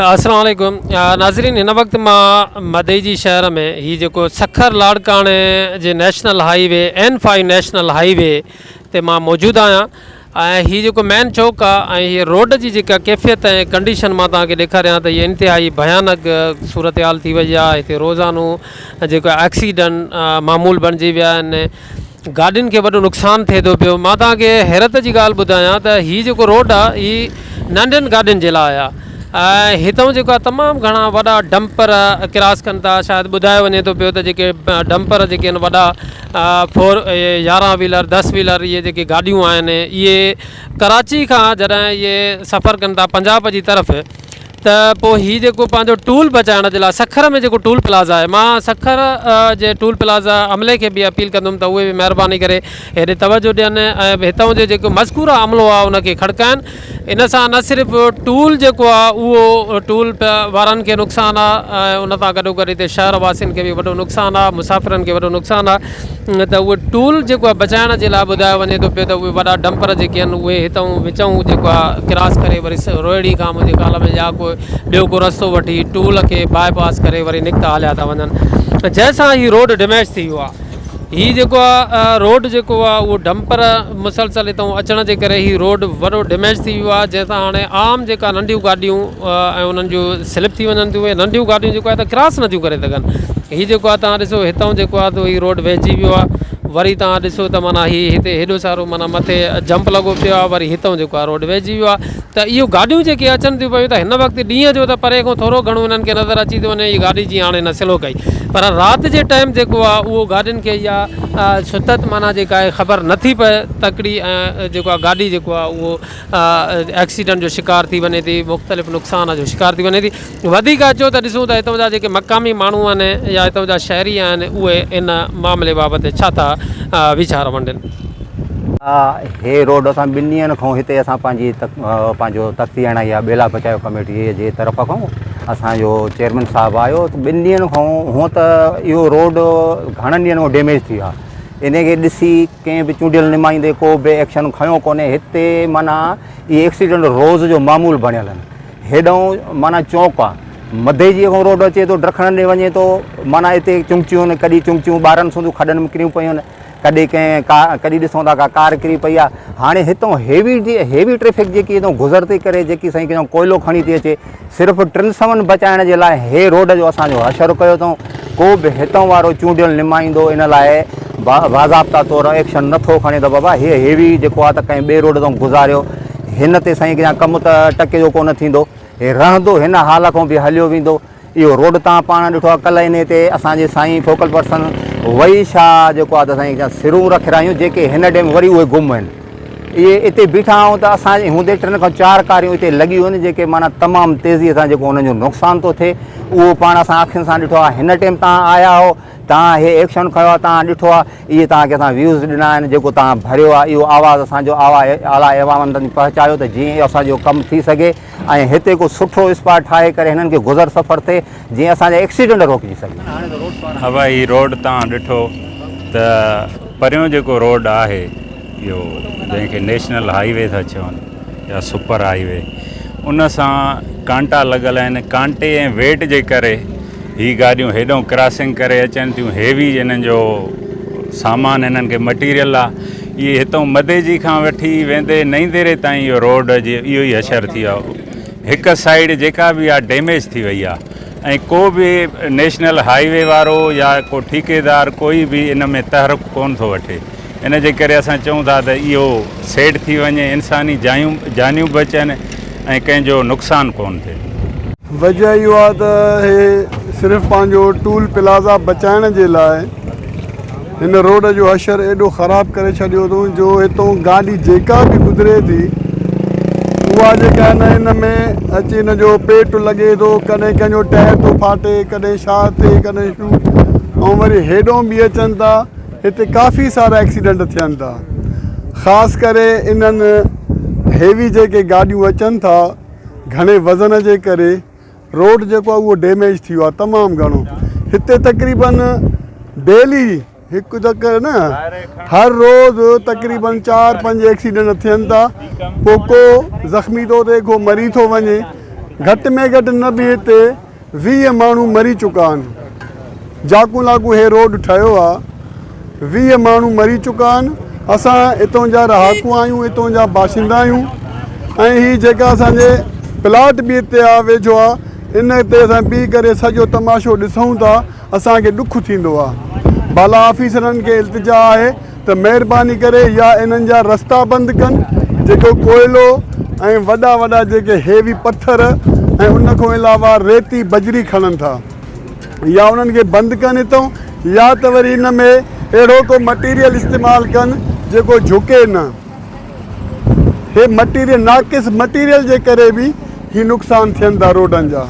अस्सलाम वालेकुम नाज़रीन। हिन वक्त मां मदेजी शहर में ही जो सखर लाड़काणे जे national highway N5 national highway ते मां मौजूदु आहियां। ही जो मेन चौक आहे ये रोड की जेका कैफ़ियत ऐं कंडीशन मां तव्हांखे ॾेखारियां त ये इंतिहाई भयानक सूरत हाल थी वई आहे। हिते रोज़ानो जेका एक्सीडेंट मामूल बणिजी विया आहिनि, गाॾियुनि खे वॾो नुक़सानु थिए थो पियो। मां तव्हांखे हैरत जी ॻाल्हि ॿुधायां त हीअ जेको रोड आहे ही नंढनि गाॾियुनि जे लाइ आहे। हितां जेका तमामु घणा वॾा डंपर क्रॉस कनि था। शायदि ॿुधायो वञे थो पियो त जेके डंपर जेके आहिनि वॾा 11 व्हीलर 10 व्हीलर इहे जेके गाॾियूं आहिनि, इहे कराची खां जॾहिं इहे सफ़र कनि था पंजाब जी तरफ़, त पोइ हीअ जेको पंहिंजो टूल बचाइण जे लाइ सखर में जेको टूल प्लाज़ा आहे, मां सखर जे टूल प्लाज़ा अमले खे बि अपील कंदुमि त उहे बि महिरबानी करे हेॾे तवजो ॾियनि ऐं हितां जो जेको मज़कूर अमलो आहे उनखे खड़काइनि। इन सां न सिर्फ़ु टूल जेको आहे उहो टूल वारनि खे नुक़सानु आहे, उन सां गॾोगॾु हिते शहर वासियुनि खे बि वॾो नुक़सानु आहे, मुसाफ़िरनि खे वॾो नुक़सानु आहे। त उहे टूल जेको आहे बचाइण जे लाइ ॿुधायो वञे थो पियो त उहे वॾा डंपर जेके आहिनि उहे हितां विचूं जेको आहे क्रॉस करे वरी रोहिड़ी खां मुंहिंजे काल में या ॿियो को रस्तो वठी टूल खे बाईपास करे वरी निकिता हलिया था वञनि, जंहिंसां हीअ रोड डैमेज थी वियो आहे। हीअ जेको आहे रोड जेको आहे उहो डंपर मुसलसल हितां अचण जे करे हीअ रोड वॾो डैमेज थी वियो आहे, जंहिंसां हाणे आम जेका नंढियूं गाॾियूं ऐं उन्हनि जूं स्लिप थी वञनि थियूं। नंढियूं गाॾियूं जेको आहे त क्रॉस नथियूं करे सघनि। हीअ जेको आहे तव्हां ॾिसो हितां जेको आहे त हीअ रोड वहिजी वियो आहे। वरी तव्हां ॾिसो त माना हीअ हिते हेॾो सारो माना मथे जंप लॻो पियो आहे, वरी हितां जेको आहे रोड वहिजी वियो आहे। त इहो गाॾियूं जेके अचनि थियूं पियूं त हिन वक़्तु ॾींहं जो त परे खां थोरो घणो हिननि खे नज़र अची थो वञे हीअ गाॾी जीअं हाणे न स्लो कई, पर राति जे टाइम जेको आहे उहो गाॾियुनि खे इहा सुतत माना जेका आहे ख़बर नथी पए तकड़ी, ऐं जेको आहे गाॾी जेको आहे उहो एक्सीडेंट जो शिकार थी वञे थी, मुख़्तलिफ़ नुक़सान जो शिकार थी वञे थी। वधीक अचो त ॾिसूं त हितां जा जेके मक़ामी माण्हू आहिनि या हितां जा शहरी आहिनि उहे इन मामले बाबति छा था वीचार वंडनि। हे रोड असां 2 ॾींहंनि खां हिते असां पंहिंजो तख़्ती हणाई आहे बेला बचाव कमेटी जे तरफ़ खां। असांजो चेयरमैन साहिबु आयो त 2 ॾींहंनि खां हूअं त इहो रोड घणनि ॾींहंनि खां डैमेज थी वियो आहे। इनखे ॾिसी कंहिं बि चूंडियल निमाईंदे को बि एक्शन खयो कोन्हे। हिते माना इहे एक्सीडेंट रोज़ जो मामूल बणियल आहिनि। हेॾो माना चौक आहे, मधेजीअ खां रोड अचे थो ड्रखण ॾे वञे थो, माना हिते चुंचियूं आहिनि, कॾहिं चुंचियूं ॿारनि सूं खॾनि में किरियूं पियूं आहिनि, कॾहिं कॾहिं ॾिसूं था का कार किरी पई आहे। हाणे हितां हेवी ट्रैफिक जेकी हितां गुज़र थी करे, जेकी साईं कंहिं कोयलो खणी थी अचे, सिर्फ़ु 3 सामान बचाइण जे लाइ हे रोड जो असांजो हशर कयो अथऊं। को बि हितां वारो चूंडियल निमाईंदो इन लाइ बाज़ाब्ता तौरु एक्शन नथो खणे त बाबा हे हेवी जेको आहे त कंहिं ॿिए रोड तां गुज़ारियो, हिन ते साईं कंहिं कमु त टके जो कोन थींदो, हे रहंदो हिन हाल खां बि हलियो वेंदो। इहो रोड तव्हां पाण ॾिठो आहे, कल्ह इन ते असांजे साईं फोकल पर्सन वई छा जेको आहे त साईं सिरूं रखिरायूं जेके हिन टाइम वरी उहे गुम आहिनि। इहे हिते बीठा आहियूं त असांजे हूंदे 3 खां 4 कारियूं हिते लॻियूं आहिनि, जेके माना तमामु तेज़ीअ सां जेको हुननि जो नुक़सानु थो थिए उहो पाण असां अखियुनि सां ॾिठो आहे। हिन टाइम तव्हां आया हो, तव्हां हे एक्शन खयो आहे, तव्हां ॾिठो आहे, इहे तव्हांखे असां व्यूज़ ॾिना आहिनि, जेको तव्हां भरियो आहे, इहो आवाज़ु असांजो आला अवाम ताईं पहुचायो त जीअं असांजो कमु थी सघे ऐं हिते को सुठो स्पॉट ठाहे करे हिननि खे गुज़र सफ़र थिए जीअं असांजा एक्सीडेंट रोकिजी सघे। हा भाई, हीअ रोड तव्हां ॾिठो त परियों जेको रोड आहे इहो जंहिंखे नेशनल हाईवे था चवनि या सुपर हाईवे, उन सां कांटा लॻल आहिनि। कांटे ऐं वेट जे करे ही गाॾियूं हेॾो क्रॉसिंग करे अचनि थियूं। हेवी इन्हनि जो सामान, इन्हनि खे मटीरियल आहे, इहे हितां मदेजी खां वठी वेंदे नईं देरे ताईं इहो रोड जी इहो ई असरु थी वियो आहे। हिकु साइड जेका बि आहे डैमेज थी वई आहे, ऐं को बि नेशनल हाईवे वारो या को ठेकेदार कोई बि इन में तहरुक कोन थो वठे। इन जे करे असां चऊं था त इहो सेट थी वञे, इंसानी जानियूं बचनि ऐं कंहिंजो नुक़सानु कोन थिए। वजह इहो आहे त हे सिर्फ़ु पंहिंजो टूल प्लाज़ा बचाइण जे लाइ हिन रोड जो हशर एॾो ख़राबु करे छॾियो अथऊं जो हितां गाॾी जेका बि गुज़रे थी उहा जेका आहे न हिन में अची हिन जो पेट लॻे थो, कॾहिं कंहिंजो टायर थो फाटे, कॾहिं छा थिए, कॾहिं शू, ऐं वरी हेॾो बि अचनि था। हिते काफ़ी सारा एक्सीडेंट थियनि था, ख़ासि करे इन्हनि हेवी जेके गाॾियूं अचनि था घणे वज़न जे करे रोड जेको आहे उहो डैमेज थी वियो आहे तमामु घणो। हिते तक़रीबन डेली हिकु चक्कर न हर रोज़ तक़रीबन 4-5 एक्सीडेंट थियनि था। पोइ को ज़ख़्मी थो थिए, को मरी थो वञे। घटि में घटि न बि हिते 20 माण्हू मरी चुका आहिनि। जाकू लागू हे रोड ठहियो आहे, 20 माण्हू मरी चुका आहिनि। असां हितां जा रहाकू आहियूं, हितां जा बाशिंदा आहियूं ऐं हीअ जेका असांजे प्लाट बि हिते आहे वेझो आहे, इन ते असां बीह करे सॼो तमाशो ॾिसूं था, असांखे ॾुखु थींदो आहे। बाला ऑफिसरनि खे इल्तिजा आहे त महिरबानी करे या इन्हनि जा रस्ता बंदि कनि, जेको कोयलो ऐं वॾा वॾा जेके हेवी पत्थर ऐं उन खां अलावा रेती बजरी खणनि था, या उन्हनि खे बंदि कनि हितां, या त वरी इन में अहिड़ो को मटीरियल इस्तेमालु कनि जेको झुके न। हे मटीरियल नाक़िस मटीरियल जे करे बि ही नुक़सान थियनि था रोडनि जा।